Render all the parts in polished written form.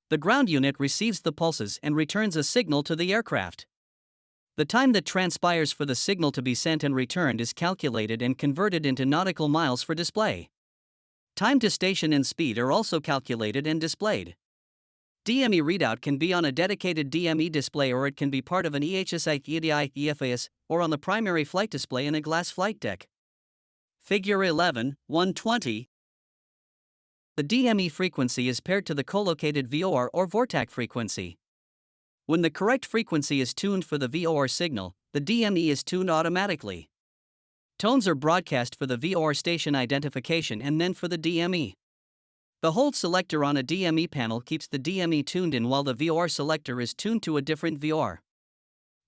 The ground unit receives the pulses and returns a signal to the aircraft. The time that transpires for the signal to be sent and returned is calculated and converted into nautical miles for display. Time to station and speed are also calculated and displayed. DME readout can be on a dedicated DME display, or it can be part of an EHSI or on the primary flight display in a glass flight deck. Figure 11, 120. The DME frequency is paired to the collocated VOR or VORTAC frequency. When the correct frequency is tuned for the VOR signal, the DME is tuned automatically. Tones are broadcast for the VOR station identification and then for the DME. The hold selector on a DME panel keeps the DME tuned in while the VOR selector is tuned to a different VOR.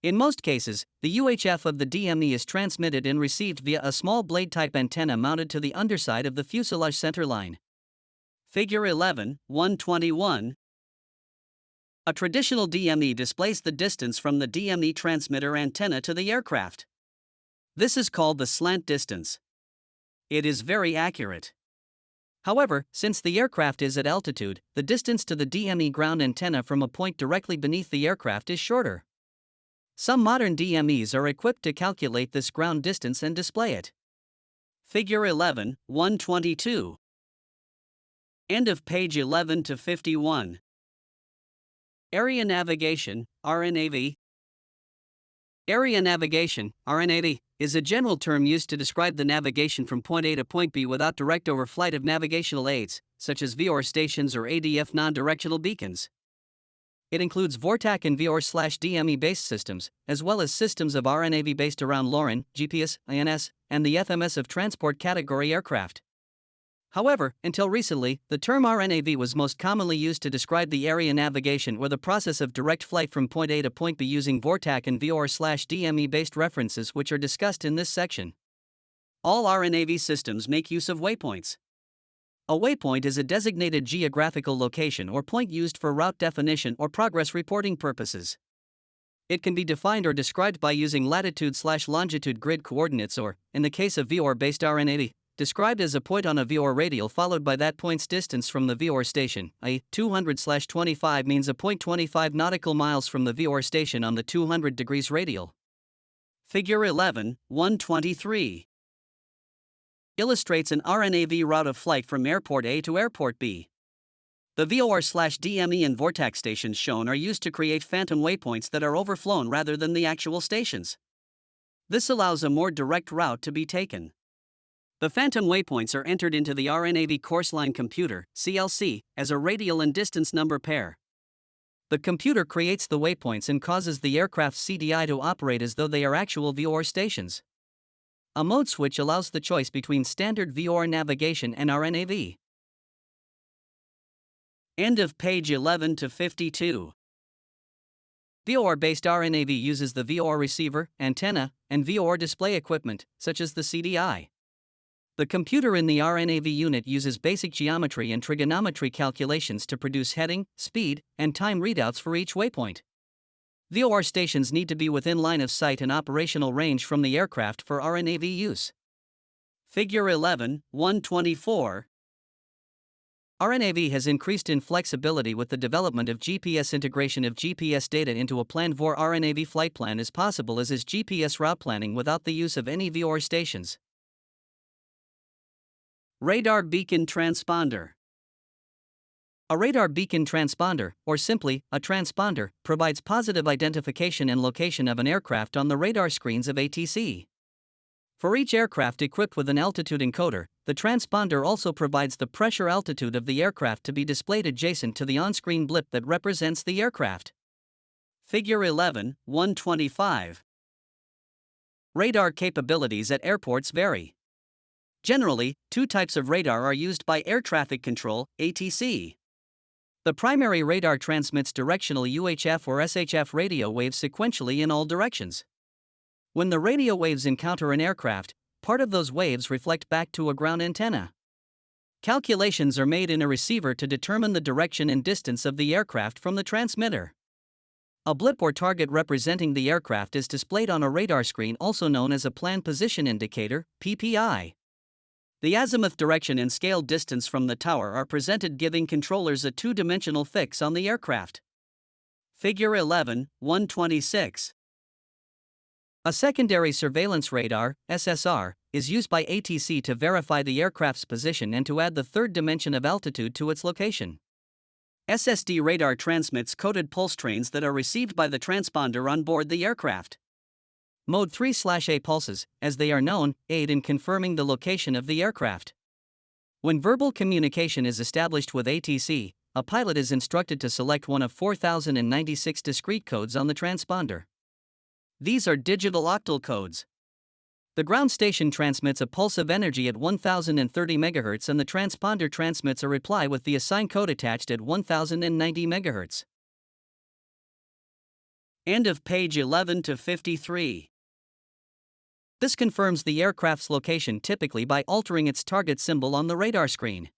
In most cases, the UHF of the DME is transmitted and received via a small blade-type antenna mounted to the underside of the fuselage centerline. Figure 11, 121. A traditional DME displays the distance from the DME transmitter antenna to the aircraft. This is called the slant distance. It is very accurate. However, since the aircraft is at altitude, the distance to the DME ground antenna from a point directly beneath the aircraft is shorter. Some modern DMEs are equipped to calculate this ground distance and display it. Figure 11, 122. End of page 11 to 51. Area navigation, RNAV. Area navigation, RNAV, is a general term used to describe the navigation from point A to point B without direct overflight of navigational aids, such as VOR stations or ADF non-directional beacons. It includes VORTAC and VOR/DME-based systems, as well as systems of RNAV based around LORAN, GPS, INS, and the FMS of transport category aircraft. However, until recently, the term RNAV was most commonly used to describe the area navigation or the process of direct flight from point A to point B using VORTAC and VOR/DME-based references, which are discussed in this section. All RNAV systems make use of waypoints. A waypoint is a designated geographical location or point used for route definition or progress reporting purposes. It can be defined or described by using latitude/longitude grid coordinates or, in the case of VOR-based RNAV, described as a point on a VOR radial followed by that point's distance from the VOR station, i.e., 200/25 means a point 25 nautical miles from the VOR station on the 200 degrees radial. Figure 11, 123. Illustrates an RNAV route of flight from airport A to airport B. The VOR/DME and VORTAC stations shown are used to create phantom waypoints that are overflown rather than the actual stations. This allows a more direct route to be taken. The phantom waypoints are entered into the RNAV courseline computer, CLC, as a radial and distance number pair. The computer creates the waypoints and causes the aircraft's CDI to operate as though they are actual VOR stations. A mode switch allows the choice between standard VOR navigation and RNAV. End of page 11 to 52. VOR-based RNAV uses the VOR receiver, antenna, and VOR display equipment, such as the CDI. The computer in the RNAV unit uses basic geometry and trigonometry calculations to produce heading, speed, and time readouts for each waypoint. VOR stations need to be within line of sight and operational range from the aircraft for RNAV use. Figure 11, 124. RNAV has increased in flexibility with the development of GPS. Integration of GPS data into a planned VOR RNAV flight plan is possible, as is GPS route planning without the use of any VOR stations. Radar beacon transponder. A radar beacon transponder, or simply, a transponder, provides positive identification and location of an aircraft on the radar screens of ATC. For each aircraft equipped with an altitude encoder, the transponder also provides the pressure altitude of the aircraft to be displayed adjacent to the on-screen blip that represents the aircraft. Figure 11, 125. Radar capabilities at airports vary. Generally, two types of radar are used by air traffic control, ATC. The primary radar transmits directional UHF or SHF radio waves sequentially in all directions. When the radio waves encounter an aircraft, part of those waves reflect back to a ground antenna. Calculations are made in a receiver to determine the direction and distance of the aircraft from the transmitter. A blip or target representing the aircraft is displayed on a radar screen, also known as a Plan Position Indicator, PPI. The azimuth direction and scale distance from the tower are presented, giving controllers a two-dimensional fix on the aircraft. Figure 11, 126. A secondary surveillance radar, SSR, is used by ATC to verify the aircraft's position and to add the third dimension of altitude to its location. SSD radar transmits coded pulse trains that are received by the transponder on board the aircraft. Mode 3/A pulses, as they are known, aid in confirming the location of the aircraft. When verbal communication is established with ATC, a pilot is instructed to select one of 4096 discrete codes on the transponder. These are digital octal codes. The ground station transmits a pulse of energy at 1030 MHz and the transponder transmits a reply with the assigned code attached at 1090 MHz. End of page 11 to 53. This confirms the aircraft's location typically by altering its target symbol on the radar screen.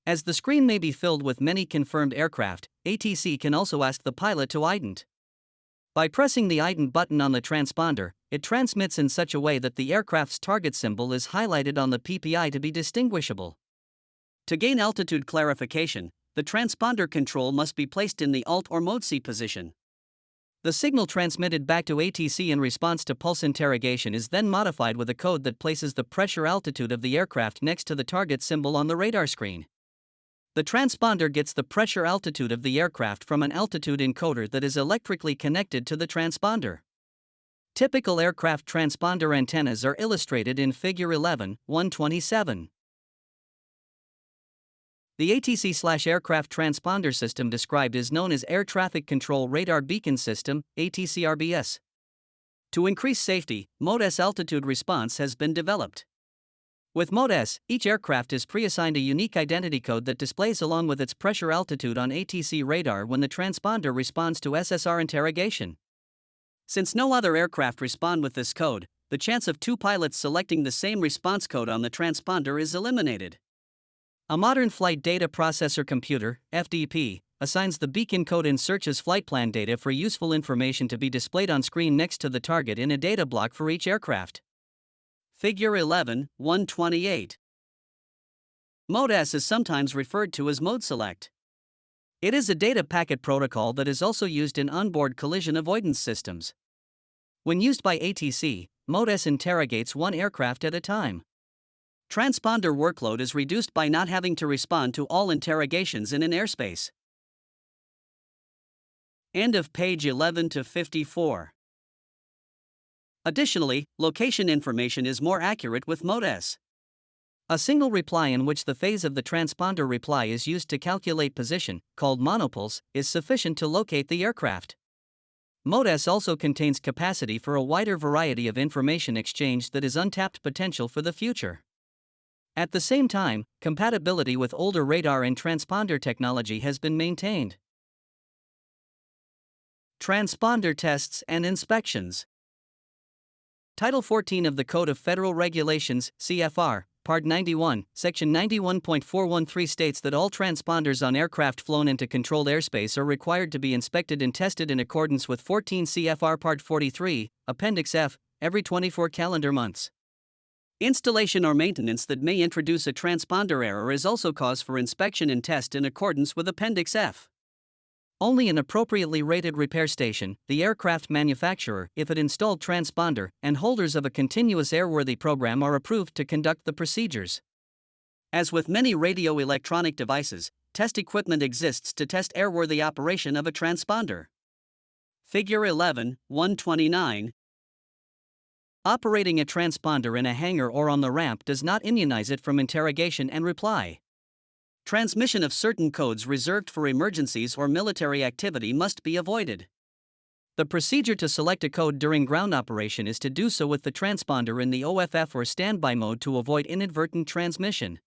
As the screen may be filled with many confirmed aircraft, ATC can also ask the pilot to ident. By pressing the ident button on the transponder, it transmits in such a way that the aircraft's target symbol is highlighted on the PPI to be distinguishable. To gain altitude clarification, the transponder control must be placed in the Alt or Mode C position. The signal transmitted back to ATC in response to pulse interrogation is then modified with a code that places the pressure altitude of the aircraft next to the target symbol on the radar screen. The transponder gets the pressure altitude of the aircraft from an altitude encoder that is electrically connected to the transponder. Typical aircraft transponder antennas are illustrated in Figure 11, 127. The ATC/aircraft transponder system described is known as Air Traffic Control Radar Beacon System, ATCRBS. To increase safety, Mode S altitude response has been developed. With Mode S, each aircraft is pre-assigned a unique identity code that displays along with its pressure altitude on ATC radar when the transponder responds to SSR interrogation. Since no other aircraft respond with this code, the chance of two pilots selecting the same response code on the transponder is eliminated. A modern flight data processor computer, FDP, assigns the beacon code and searches flight plan data for useful information to be displayed on screen next to the target in a data block for each aircraft. Figure 11, 128. Mode S is sometimes referred to as Mode Select. It is a data packet protocol that is also used in onboard collision avoidance systems. When used by ATC, Mode S interrogates one aircraft at a time. Transponder workload is reduced by not having to respond to all interrogations in an airspace. End of page 11 to 54. Additionally, location information is more accurate with Mode S. A single reply in which the phase of the transponder reply is used to calculate position, called monopulse, is sufficient to locate the aircraft. Mode S also contains capacity for a wider variety of information exchange that is untapped potential for the future. At the same time, compatibility with older radar and transponder technology has been maintained. Transponder tests and inspections. Title 14 of the Code of Federal Regulations, CFR, Part 91, Section 91.413 states that all transponders on aircraft flown into controlled airspace are required to be inspected and tested in accordance with 14 CFR Part 43, Appendix F, every 24 calendar months. Installation or maintenance that may introduce a transponder error is also cause for inspection and test in accordance with Appendix F. Only an appropriately rated repair station, the aircraft manufacturer, if it installed transponder, and holders of a continuous airworthy program are approved to conduct the procedures. As with many radio-electronic devices, test equipment exists to test airworthy operation of a transponder. Figure 11, 129. Operating a transponder in a hangar or on the ramp does not immunize it from interrogation and reply. Transmission of certain codes reserved for emergencies or military activity must be avoided. The procedure to select a code during ground operation is to do so with the transponder in the OFF or standby mode to avoid inadvertent transmission.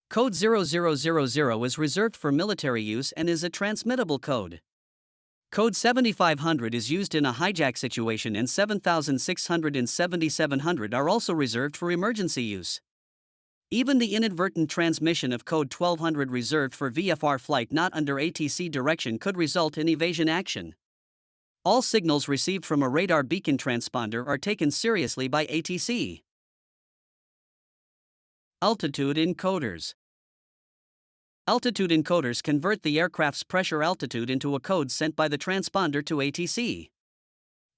Code 0000 is reserved for military use and is a transmittable code. Code 7500 is used in a hijack situation and 7600 and 7700 are also reserved for emergency use. Even the inadvertent transmission of code 1200 reserved for VFR flight not under ATC direction could result in evasion action. All signals received from a radar beacon transponder are taken seriously by ATC. Altitude encoders. Altitude encoders convert the aircraft's pressure altitude into a code sent by the transponder to ATC.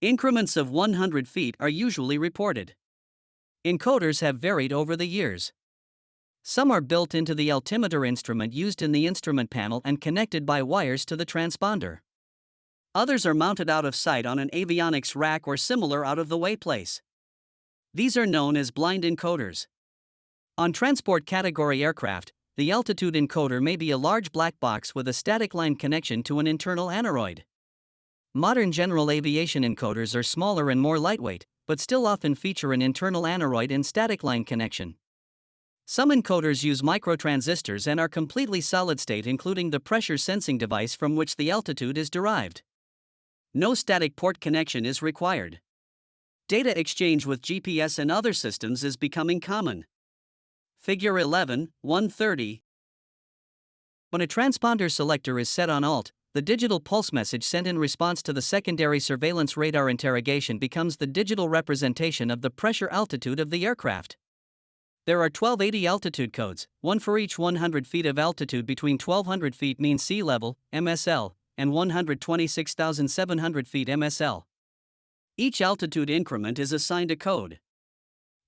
Increments of 100 feet are usually reported. Encoders have varied over the years. Some are built into the altimeter instrument used in the instrument panel and connected by wires to the transponder. Others are mounted out of sight on an avionics rack or similar out-of-the-way place. These are known as blind encoders. On transport category aircraft, the altitude encoder may be a large black box with a static line connection to an internal aneroid. Modern general aviation encoders are smaller and more lightweight, but still often feature an internal aneroid and static line connection. Some encoders use microtransistors and are completely solid-state, including the pressure sensing device from which the altitude is derived. No static port connection is required. Data exchange with GPS and other systems is becoming common. Figure 11, 130. When a transponder selector is set on ALT, the digital pulse message sent in response to the secondary surveillance radar interrogation becomes the digital representation of the pressure altitude of the aircraft. There are 1280 altitude codes, one for each 100 feet of altitude between 1200 feet mean sea level, MSL, and 126,700 feet MSL. Each altitude increment is assigned a code.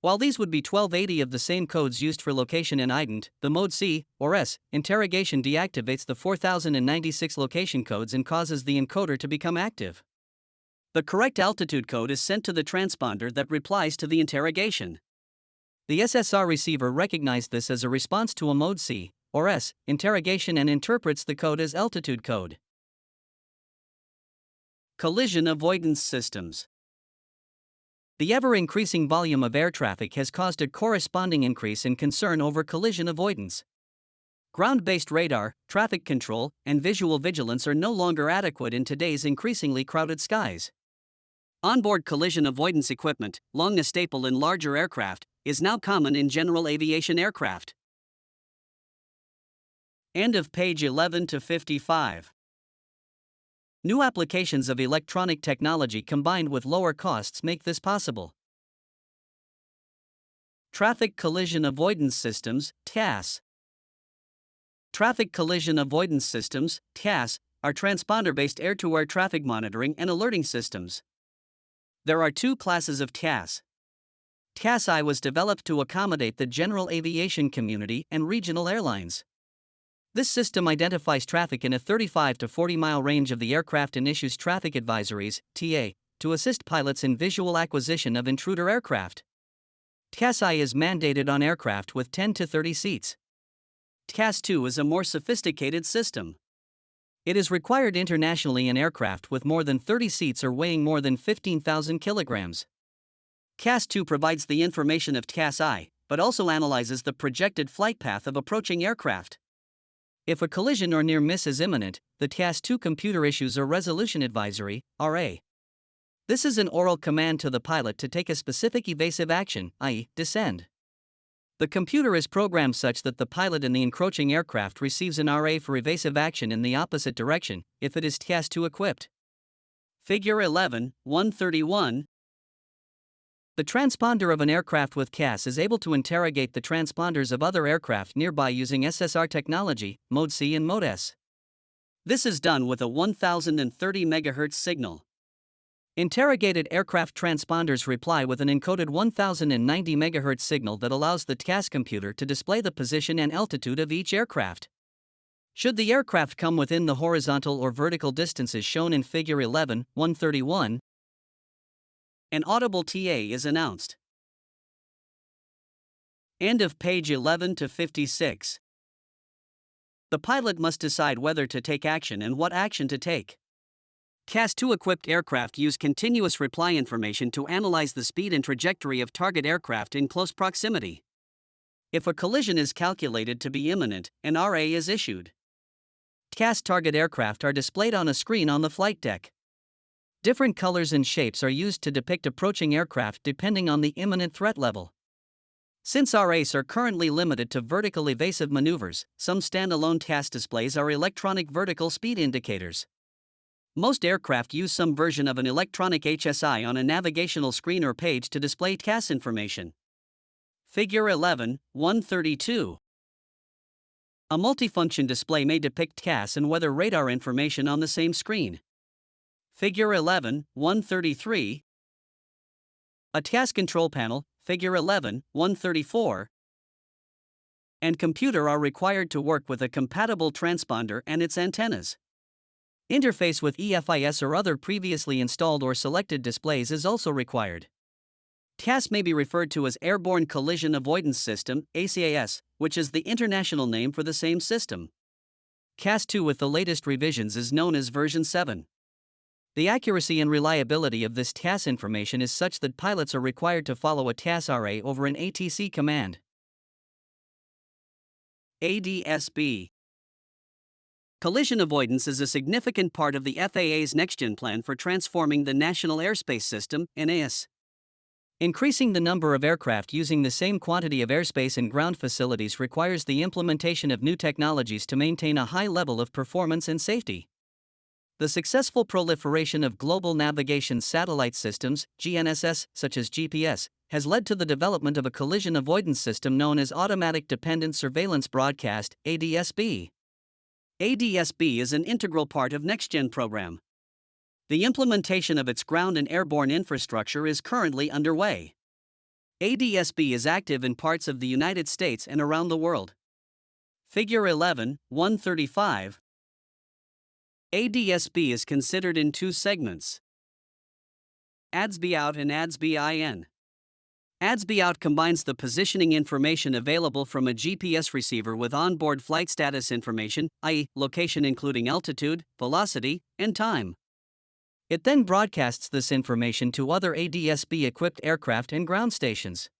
While these would be 1280 of the same codes used for location and ident, the mode C, or S, interrogation deactivates the 4096 location codes and causes the encoder to become active. The correct altitude code is sent to the transponder that replies to the interrogation. The SSR receiver recognized this as a response to a mode C, or S, interrogation and interprets the code as altitude code. Collision avoidance systems. The ever-increasing volume of air traffic has caused a corresponding increase in concern over collision avoidance. Ground-based radar, traffic control, and visual vigilance are no longer adequate in today's increasingly crowded skies. Onboard collision avoidance equipment, long a staple in larger aircraft, is now common in general aviation aircraft. End of page 11 to 55. New applications of electronic technology combined with lower costs make this possible. Traffic Collision Avoidance Systems, TCAS. Traffic Collision Avoidance Systems, TCAS, are transponder-based air-to-air traffic monitoring and alerting systems. There are two classes of TCAS. TCAS-I was developed to accommodate the general aviation community and regional airlines. This system identifies traffic in a 35 to 40 mile range of the aircraft and issues traffic advisories, TA, to assist pilots in visual acquisition of intruder aircraft. TCAS-I is mandated on aircraft with 10 to 30 seats. TCAS-2 is a more sophisticated system. It is required internationally in aircraft with more than 30 seats or weighing more than 15,000 kilograms. TCAS-2 provides the information of TCAS-I, but also analyzes the projected flight path of approaching aircraft. If a collision or near miss is imminent, the TCAS-2 computer issues a resolution advisory, RA. This is an oral command to the pilot to take a specific evasive action, i.e., descend. The computer is programmed such that the pilot in the encroaching aircraft receives an RA for evasive action in the opposite direction, if it is TCAS-2 equipped. Figure 11, 131. The transponder of an aircraft with TCAS is able to interrogate the transponders of other aircraft nearby using SSR technology, Mode C and Mode S. This is done with a 1030 MHz signal. Interrogated aircraft transponders reply with an encoded 1090 MHz signal that allows the TCAS computer to display the position and altitude of each aircraft. Should the aircraft come within the horizontal or vertical distances shown in Figure 11, 131, an audible TA is announced. End of page 11 to 56. The pilot must decide whether to take action and what action to take. TCAS-2 equipped aircraft use continuous reply information to analyze the speed and trajectory of target aircraft in close proximity. If a collision is calculated to be imminent, an RA is issued. TCAS target aircraft are displayed on a screen on the flight deck. Different colors and shapes are used to depict approaching aircraft depending on the imminent threat level. Since RAs are currently limited to vertical evasive maneuvers, some standalone TCAS displays are electronic vertical speed indicators. Most aircraft use some version of an electronic HSI on a navigational screen or page to display TCAS information. Figure 11, 132. A multifunction display may depict TCAS and weather radar information on the same screen. Figure 11, 133. A TCAS control panel, Figure 11, 134, and computer are required to work with a compatible transponder and its antennas. Interface with EFIS or other previously installed or selected displays is also required. TCAS may be referred to as Airborne Collision Avoidance System, ACAS, which is the international name for the same system. CAS-2 with the latest revisions is known as version 7. The accuracy and reliability of this TCAS information is such that pilots are required to follow a TCAS RA over an ATC command. ADS-B. Collision avoidance is a significant part of the FAA's next-gen plan for transforming the National Airspace System, NAS. Increasing the number of aircraft using the same quantity of airspace and ground facilities requires the implementation of new technologies to maintain a high level of performance and safety. The successful proliferation of global navigation satellite systems, GNSS, such as GPS, has led to the development of a collision avoidance system known as Automatic Dependent Surveillance Broadcast, ADS-B. ADS-B is an integral part of NextGen program. The implementation of its ground and airborne infrastructure is currently underway. ADS-B is active in parts of the United States and around the world. Figure 11, 135. ADS-B is considered in two segments: ADS-B out and ADS-B in. ADS-B out combines the positioning information available from a GPS receiver with onboard flight status information, i.e., location including altitude, velocity, and time. It then broadcasts this information to other ADS-B equipped aircraft and ground stations.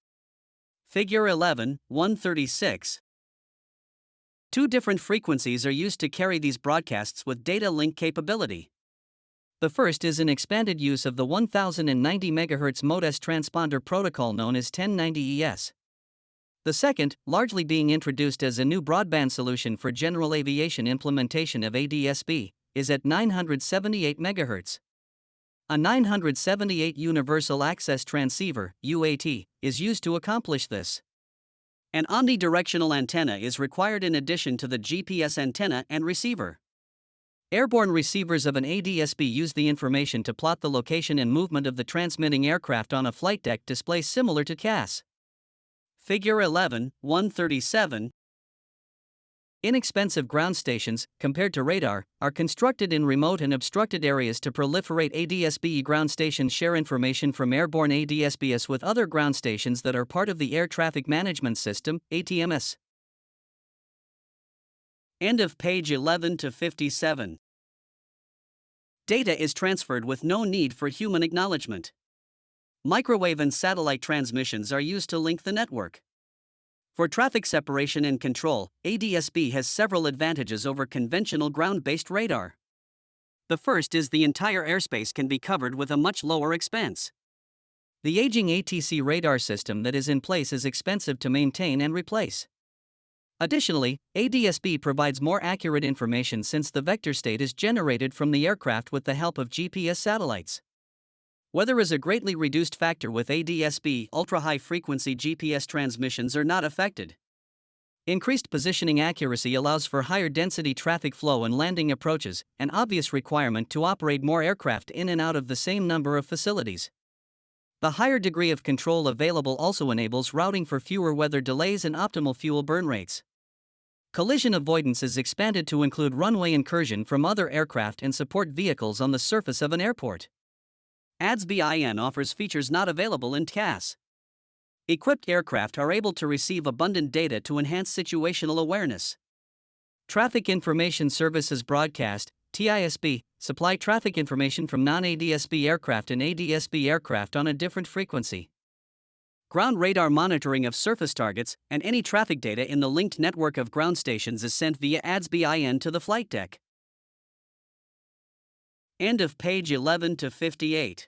Figure 11, 136. Two different frequencies are used to carry these broadcasts with data link capability. The first is an expanded use of the 1090 MHz Mode-S transponder protocol known as 1090ES. The second, largely being introduced as a new broadband solution for general aviation implementation of ADS-B, is at 978 MHz. A 978 Universal Access Transceiver (UAT) is used to accomplish this. An omnidirectional antenna is required in addition to the GPS antenna and receiver. Airborne receivers of an ADS-B use the information to plot the location and movement of the transmitting aircraft on a flight deck display similar to CAS. Figure 11, 137. Inexpensive ground stations, compared to radar, are constructed in remote and obstructed areas to proliferate ADS-B. Ground stations share information from airborne ADS-Bs with other ground stations that are part of the Air Traffic Management System, ATMS. End of page 11 to 57. Data is transferred with no need for human acknowledgement. Microwave and satellite transmissions are used to link the network. For traffic separation and control, ADS-B has several advantages over conventional ground-based radar. The first is the entire airspace can be covered with a much lower expense. The aging ATC radar system that is in place is expensive to maintain and replace. Additionally, ADS-B provides more accurate information since the vector state is generated from the aircraft with the help of GPS satellites. Weather is a greatly reduced factor with ADS-B. Ultra-high-frequency GPS transmissions are not affected. Increased positioning accuracy allows for higher density traffic flow and landing approaches, an obvious requirement to operate more aircraft in and out of the same number of facilities. The higher degree of control available also enables routing for fewer weather delays and optimal fuel burn rates. Collision avoidance is expanded to include runway incursion from other aircraft and support vehicles on the surface of an airport. ADS-B offers features not available in TCAS. Equipped aircraft are able to receive abundant data to enhance situational awareness. Traffic Information Services Broadcast, TISB, supply traffic information from non-ADS-B aircraft and ADS-B aircraft on a different frequency. Ground radar monitoring of surface targets and any traffic data in the linked network of ground stations is sent via ADS-B to the flight deck. End of page 11 to 58.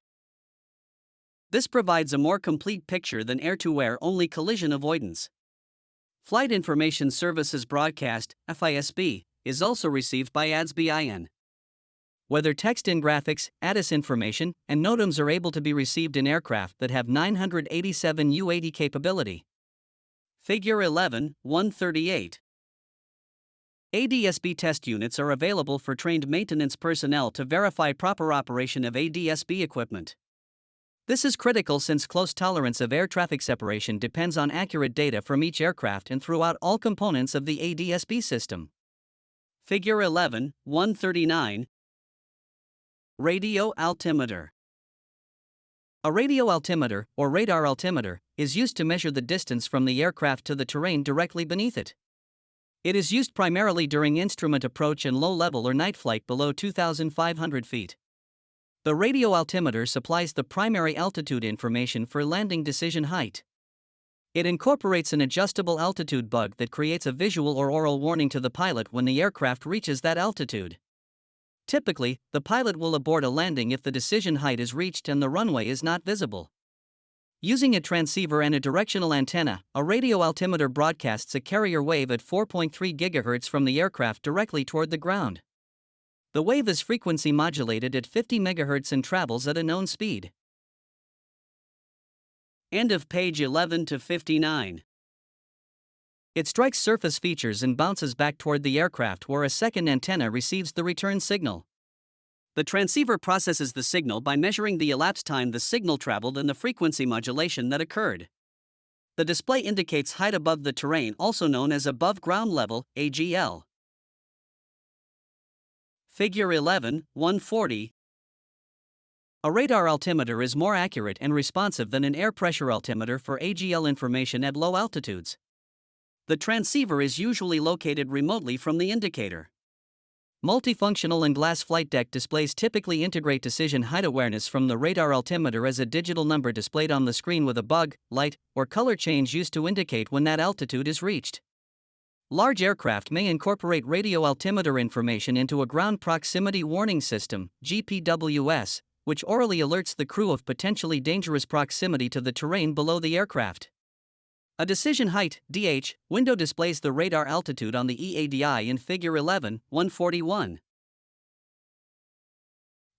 This provides a more complete picture than air-to-air only collision avoidance. Flight Information Services Broadcast, FISB, is also received by ADS-B. Weather text in graphics, ATIS information, and NOTAMs are able to be received in aircraft that have 987 UAD capability. Figure 11, 138. ADS-B test units are available for trained maintenance personnel to verify proper operation of ADS-B equipment. This is critical since close tolerance of air traffic separation depends on accurate data from each aircraft and throughout all components of the ADS-B system. Figure 11, 139. Radio altimeter. A radio altimeter, or radar altimeter, is used to measure the distance from the aircraft to the terrain directly beneath it. It is used primarily during instrument approach and low-level or night flight below 2,500 feet. The radio altimeter supplies the primary altitude information for landing decision height. It incorporates an adjustable altitude bug that creates a visual or oral warning to the pilot when the aircraft reaches that altitude. Typically, the pilot will abort a landing if the decision height is reached and the runway is not visible. Using a transceiver and a directional antenna, a radio altimeter broadcasts a carrier wave at 4.3 GHz from the aircraft directly toward the ground. The wave is frequency modulated at 50 MHz and travels at a known speed. End of page 11 to 59. It strikes surface features and bounces back toward the aircraft where a second antenna receives the return signal. The transceiver processes the signal by measuring the elapsed time the signal traveled and the frequency modulation that occurred. The display indicates height above the terrain, also known as above ground level, AGL. Figure 11, 140. A radar altimeter is more accurate and responsive than an air pressure altimeter for AGL information at low altitudes. The transceiver is usually located remotely from the indicator. Multifunctional and glass flight deck displays typically integrate decision height awareness from the radar altimeter as a digital number displayed on the screen with a bug, light, or color change used to indicate when that altitude is reached. Large aircraft may incorporate radio altimeter information into a ground proximity warning system, GPWS, which orally alerts the crew of potentially dangerous proximity to the terrain below the aircraft. A decision height (DH) window displays the radar altitude on the EADI in Figure 11, 141.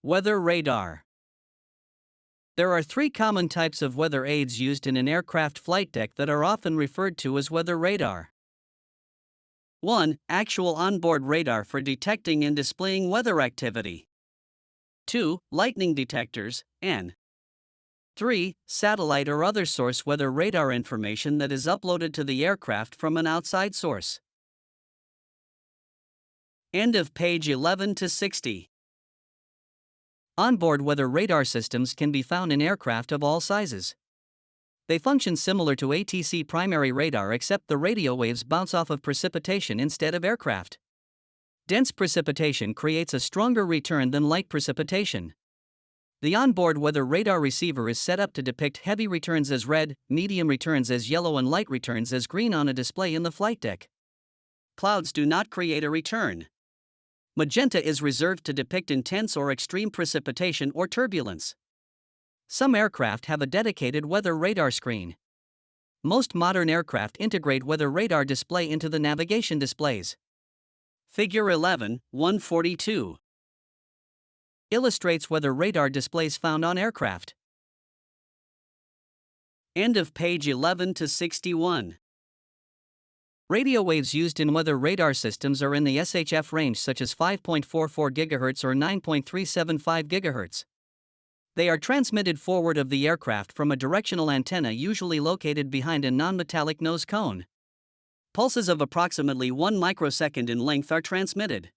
Weather radar. There are three common types of weather aids used in an aircraft flight deck that are often referred to as weather radar. 1. Actual onboard radar for detecting and displaying weather activity. 2. Lightning detectors, and 3. Satellite or other source weather radar information that is uploaded to the aircraft from an outside source. End of page 11 to 60. Onboard weather radar systems can be found in aircraft of all sizes. They function similar to ATC primary radar except the radio waves bounce off of precipitation instead of aircraft. Dense precipitation creates a stronger return than light precipitation. The onboard weather radar receiver is set up to depict heavy returns as red, medium returns as yellow, and light returns as green on a display in the flight deck. Clouds do not create a return. Magenta is reserved to depict intense or extreme precipitation or turbulence. Some aircraft have a dedicated weather radar screen. Most modern aircraft integrate weather radar display into the navigation displays. Figure 11, 142. Illustrates weather radar displays found on aircraft. End of page 11 to 61. Radio waves used in weather radar systems are in the SHF range, such as 5.44 GHz or 9.375 GHz. They are transmitted forward of the aircraft from a directional antenna usually located behind a non-metallic nose cone. Pulses of approximately 1 microsecond in length are transmitted.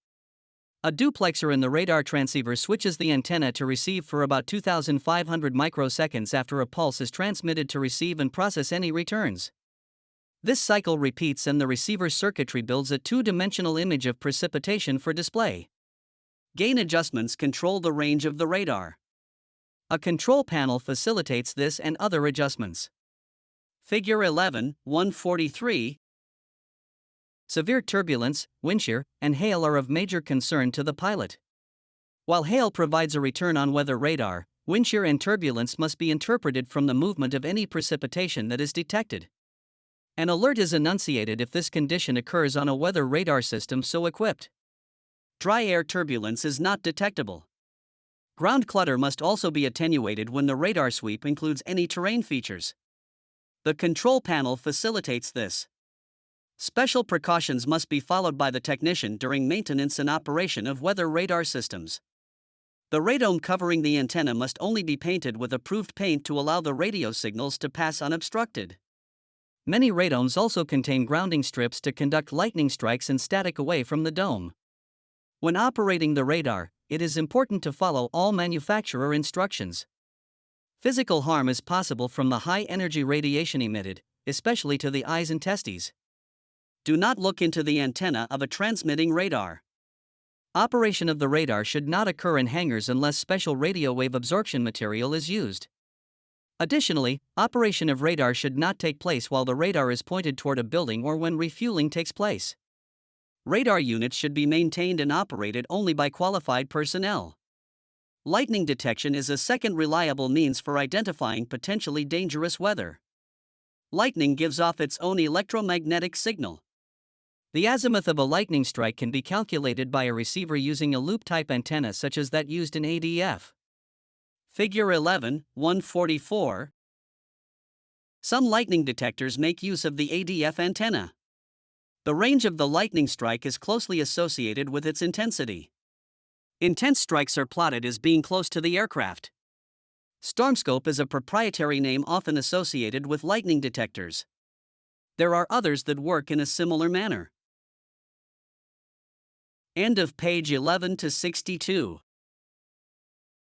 A duplexer in the radar transceiver switches the antenna to receive for about 2,500 microseconds after a pulse is transmitted to receive and process any returns. This cycle repeats and the receiver circuitry builds a two-dimensional image of precipitation for display. Gain adjustments control the range of the radar. A control panel facilitates this and other adjustments. Figure 11, 143. Severe turbulence, wind shear, and hail are of major concern to the pilot. While hail provides a return on weather radar, wind shear and turbulence must be interpreted from the movement of any precipitation that is detected. An alert is enunciated if this condition occurs on a weather radar system so equipped. dry air turbulence is not detectable. Ground clutter must also be attenuated when the radar sweep includes any terrain features. The control panel facilitates this. Special precautions must be followed by the technician during maintenance and operation of weather radar systems. The radome covering the antenna must only be painted with approved paint to allow the radio signals to pass unobstructed. Many radomes also contain grounding strips to conduct lightning strikes and static away from the dome. When operating the radar, it is important to follow all manufacturer instructions. Physical harm is possible from the high-energy radiation emitted, especially to the eyes and testes. Do not look into the antenna of a transmitting radar. Operation of the radar should not occur in hangars unless special radio wave absorption material is used. Additionally, operation of radar should not take place while the radar is pointed toward a building or when refueling takes place. Radar units should be maintained and operated only by qualified personnel. Lightning detection is a second reliable means for identifying potentially dangerous weather. Lightning gives off its own electromagnetic signal. The azimuth of a lightning strike can be calculated by a receiver using a loop-type antenna such as that used in ADF. Figure 11, 144. Some lightning detectors make use of the ADF antenna. The range of the lightning strike is closely associated with its intensity. Intense strikes are plotted as being close to the aircraft. Stormscope is a proprietary name often associated with lightning detectors. There are others that work in a similar manner. End of page 11 to 62.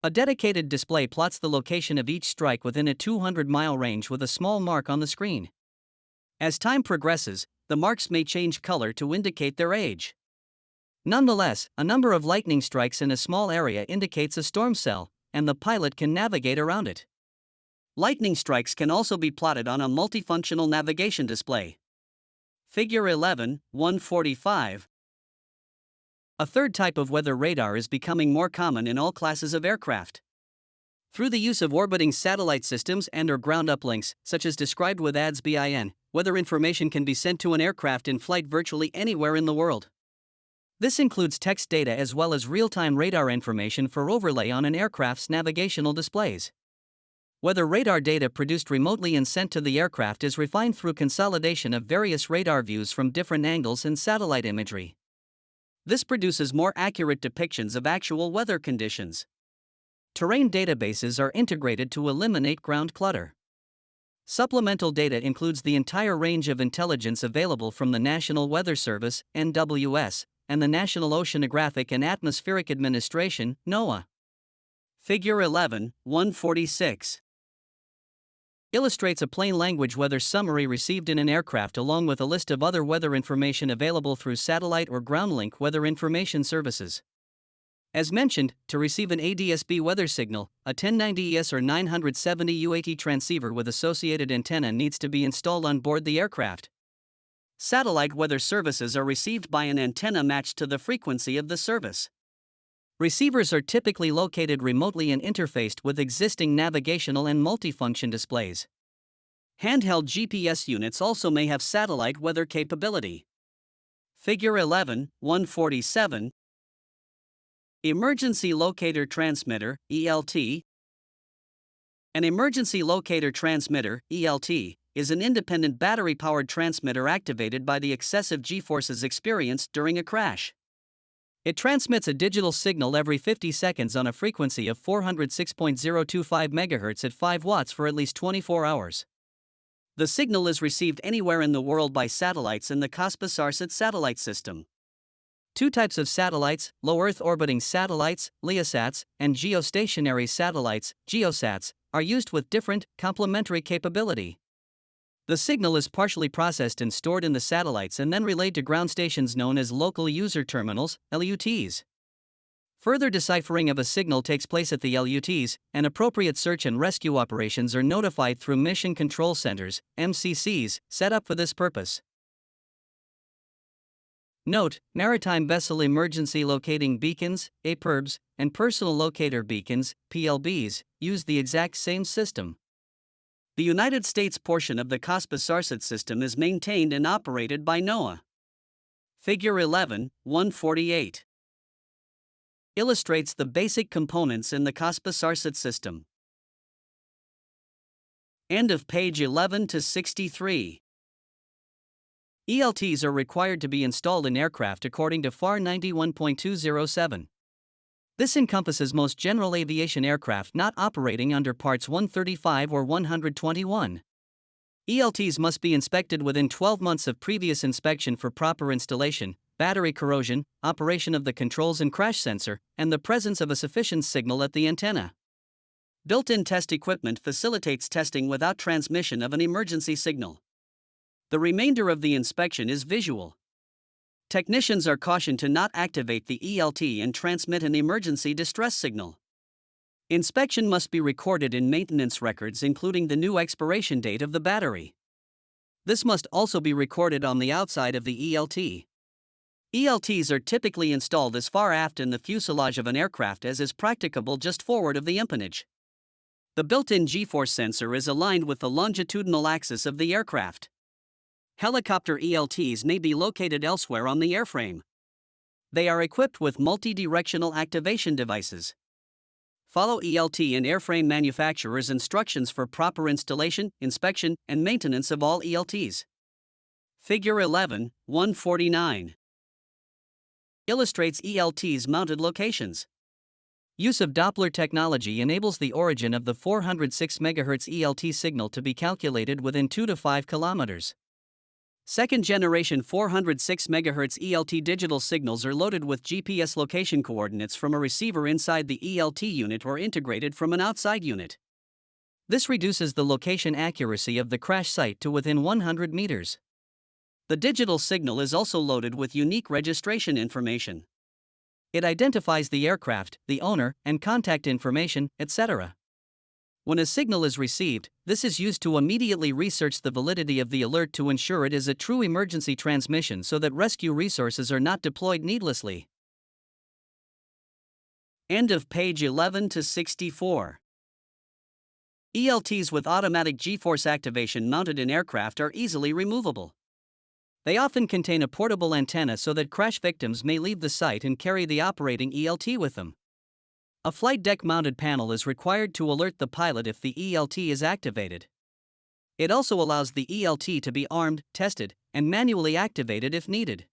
A dedicated display plots the location of each strike within a 200-mile range with a small mark on the screen. As time progresses, the marks may change color to indicate their age. Nonetheless, a number of lightning strikes in a small area indicates a storm cell, and the pilot can navigate around it. Lightning strikes can also be plotted on a multifunctional navigation display. Figure 11, 145. A third type of weather radar is becoming more common in all classes of aircraft. Through the use of orbiting satellite systems and/or ground uplinks, such as described with ADS-BIN, weather information can be sent to an aircraft in flight virtually anywhere in the world. This includes text data as well as real-time radar information for overlay on an aircraft's navigational displays. Weather radar data produced remotely and sent to the aircraft is refined through consolidation of various radar views from different angles and satellite imagery. This produces more accurate depictions of actual weather conditions. Terrain databases are integrated to eliminate ground clutter. Supplemental data includes the entire range of intelligence available from the National Weather Service, NWS, and the National Oceanographic and Atmospheric Administration, NOAA. Figure 11, 146. Illustrates a plain language weather summary received in an aircraft along with a list of other weather information available through satellite or ground link weather information services. As mentioned, to receive an ADS-B weather signal, a 1090 ES or 970 UAT transceiver with associated antenna needs to be installed on board the aircraft. Satellite weather services are received by an antenna matched to the frequency of the service. Receivers are typically located remotely and interfaced with existing navigational and multifunction displays. Handheld GPS units also may have satellite weather capability. Figure 11, 147. Emergency Locator Transmitter, ELT. An emergency locator transmitter, ELT, is an independent battery-powered transmitter activated by the excessive G-forces experienced during a crash. It transmits a digital signal every 50 seconds on a frequency of 406.025 MHz at 5 watts for at least 24 hours. The signal is received anywhere in the world by satellites in the Cosmos-ARSAT satellite system. Two types of satellites, low Earth orbiting satellites, LEOsats, and geostationary satellites, GEOSATs, are used with different, complementary capability. The signal is partially processed and stored in the satellites and then relayed to ground stations known as local user terminals, LUTs. Further deciphering of a signal takes place at the LUTs, and appropriate search and rescue operations are notified through Mission Control Centers, MCCs, set up for this purpose. Note: Maritime Vessel Emergency Locating Beacons, APIRBs, and Personal Locator Beacons, PLBs, use the exact same system. The United States portion of the Cosmos-ARSAT system is maintained and operated by NOAA. Figure 11, 148. Illustrates the basic components in the CASPA-SARSAT system. End of page 11 to 63. ELTs are required to be installed in aircraft according to FAR 91.207. This encompasses most general aviation aircraft not operating under Parts 135 or 121. ELTs must be inspected within 12 months of previous inspection for proper installation, battery corrosion, operation of the controls and crash sensor, and the presence of a sufficient signal at the antenna. Built-in test equipment facilitates testing without transmission of an emergency signal. The remainder of the inspection is visual. Technicians are cautioned to not activate the ELT and transmit an emergency distress signal. Inspection must be recorded in maintenance records, including the new expiration date of the battery. This must also be recorded on the outside of the ELT. ELTs are typically installed as far aft in the fuselage of an aircraft as is practicable, just forward of the empennage. The built-in G-force sensor is aligned with the longitudinal axis of the aircraft. Helicopter ELTs may be located elsewhere on the airframe. They are equipped with multi-directional activation devices. Follow ELT and airframe manufacturers' instructions for proper installation, inspection, and maintenance of all ELTs. Figure 11, 149. Illustrates ELTs' mounted locations. Use of Doppler technology enables the origin of the 406 MHz ELT signal to be calculated within 2 to 5 kilometers. Second-generation 406 MHz ELT digital signals are loaded with GPS location coordinates from a receiver inside the ELT unit or integrated from an outside unit. This reduces the location accuracy of the crash site to within 100 meters. The digital signal is also loaded with unique registration information. It identifies the aircraft, the owner, and contact information, etc. When a signal is received, this is used to immediately research the validity of the alert to ensure it is a true emergency transmission so that rescue resources are not deployed needlessly. End of page 11 to 64. ELTs with automatic G-force activation mounted in aircraft are easily removable. They often contain a portable antenna so that crash victims may leave the site and carry the operating ELT with them. A flight deck mounted panel is required to alert the pilot if the ELT is activated. It also allows the ELT to be armed, tested, and manually activated if needed.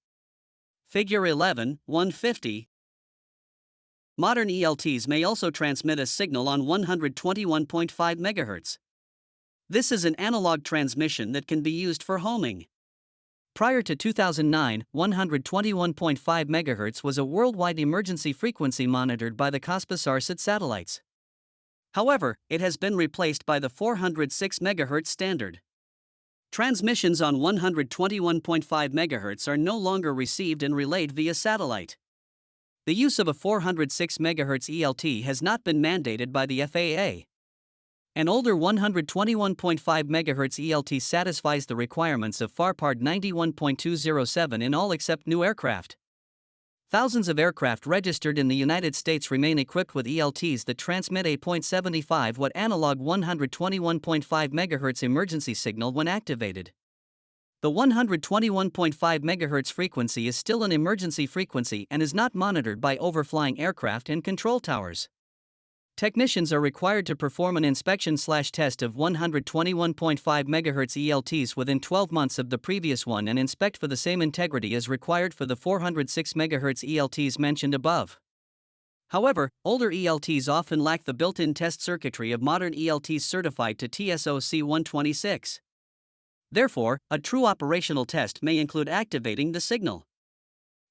Figure 11, 150. Modern ELTs may also transmit a signal on 121.5 MHz. This is an analog transmission that can be used for homing. Prior to 2009, 121.5 MHz was a worldwide emergency frequency monitored by the CASPA-SARSAT satellites. However, it has been replaced by the 406 MHz standard. Transmissions on 121.5 MHz are no longer received and relayed via satellite. The use of a 406 MHz ELT has not been mandated by the FAA. An older 121.5 MHz ELT satisfies the requirements of FAR Part 91.207 in all except new aircraft. Thousands of aircraft registered in the United States remain equipped with ELTs that transmit a 0.75 watt analog 121.5 MHz emergency signal when activated. The 121.5 MHz frequency is still an emergency frequency and is not monitored by overflying aircraft and control towers. Technicians are required to perform an inspection/test of 121.5 MHz ELTs within 12 months of the previous one and inspect for the same integrity as required for the 406 MHz ELTs mentioned above. However, older ELTs often lack the built-in test circuitry of modern ELTs certified to TSO C126. Therefore, a true operational test may include activating the signal.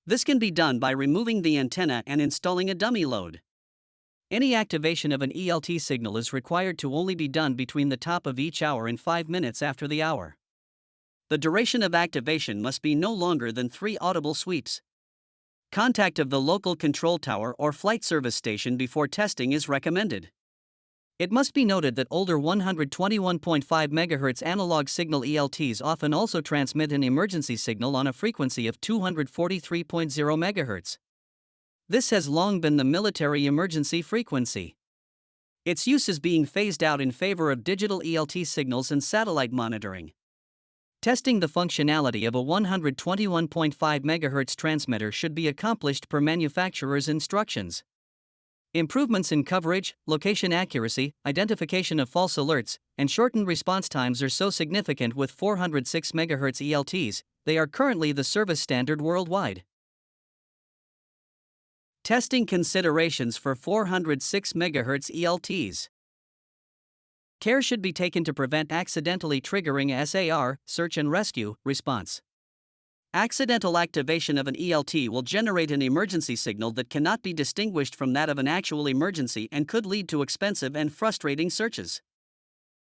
This can be done by removing the antenna and installing a dummy load. Any activation of an ELT signal is required to only be done between the top of each hour and 5 minutes after the hour. The duration of activation must be no longer than 3 audible sweeps. Contact of the local control tower or flight service station before testing is recommended. It must be noted that older 121.5 MHz analog signal ELTs often also transmit an emergency signal on a frequency of 243.0 MHz. This has long been the military emergency frequency. Its use is being phased out in favor of digital ELT signals and satellite monitoring. Testing the functionality of a 121.5 MHz transmitter should be accomplished per manufacturer's instructions. Improvements in coverage, location accuracy, identification of false alerts, and shortened response times are so significant with 406 MHz ELTs, they are currently the service standard worldwide. Testing considerations for 406 MHz ELTs. Care should be taken to prevent accidentally triggering a SAR, search and rescue, response. Accidental activation of an ELT will generate an emergency signal that cannot be distinguished from that of an actual emergency and could lead to expensive and frustrating searches.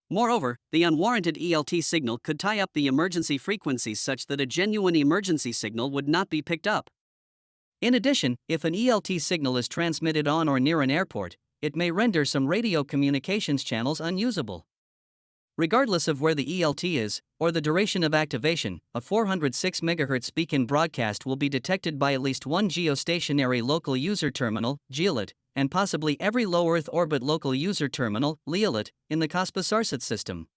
Moreover, the unwarranted ELT signal could tie up the emergency frequencies such that a genuine emergency signal would not be picked up. In addition, if an ELT signal is transmitted on or near an airport, it may render some radio communications channels unusable. Regardless of where the ELT is, or the duration of activation, a 406 MHz beacon broadcast will be detected by at least one geostationary local user terminal, GEOLT, and possibly every low Earth orbit local user terminal, LEOLT, in the COSPA-SARSAT system.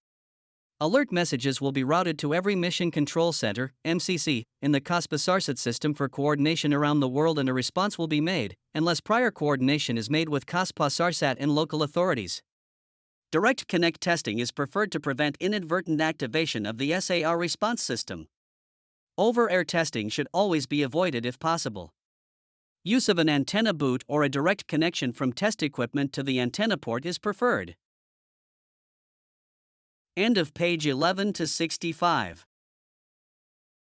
Alert messages will be routed to every Mission Control Center, MCC, in the COSPA-SARSAT system for coordination around the world, and a response will be made, unless prior coordination is made with COSPA-SARSAT and local authorities. Direct connect testing is preferred to prevent inadvertent activation of the SAR response system. Over-air testing should always be avoided if possible. Use of an antenna boot or a direct connection from test equipment to the antenna port is preferred. End of page 11 to 65.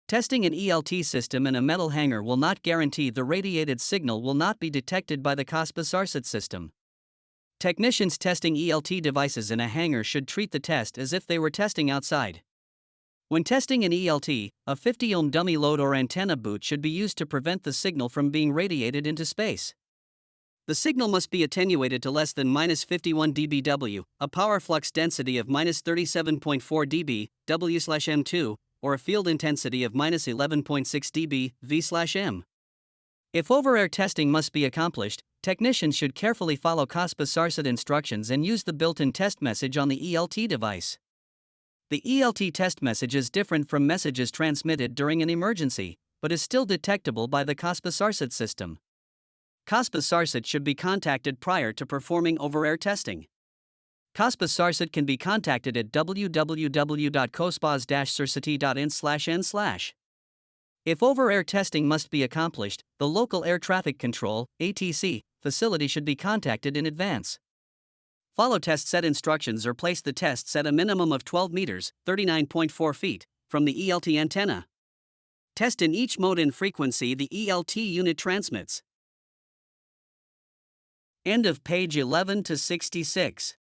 Testing an ELT system in a metal hanger will not guarantee the radiated signal will not be detected by the COSPA-SARSAT system. Technicians testing ELT devices in a hangar should treat the test as if they were testing outside. When testing an ELT, a 50 ohm dummy load or antenna boot should be used to prevent the signal from being radiated into space. The signal must be attenuated to less than -51 dBW, a power flux density of -37.4 dB, W/M2, or a field intensity of -11.6 dB, V/M. If over-air testing must be accomplished, technicians should carefully follow COSPA-SARSAT instructions and use the built-in test message on the ELT device. The ELT test message is different from messages transmitted during an emergency, but is still detectable by the COSPA-SARSAT system. COSPA-SARSAT should be contacted prior to performing over-air testing. COSPA-SARSAT can be contacted at www.cospas-sarsat.in/n/. If over-air testing must be accomplished, the local air traffic control (ATC) facility should be contacted in advance. Follow test set instructions or place the tests at a minimum of 12 meters (39.4 feet) from the ELT antenna. Test in each mode and frequency the ELT unit transmits. End of page 11 to 66.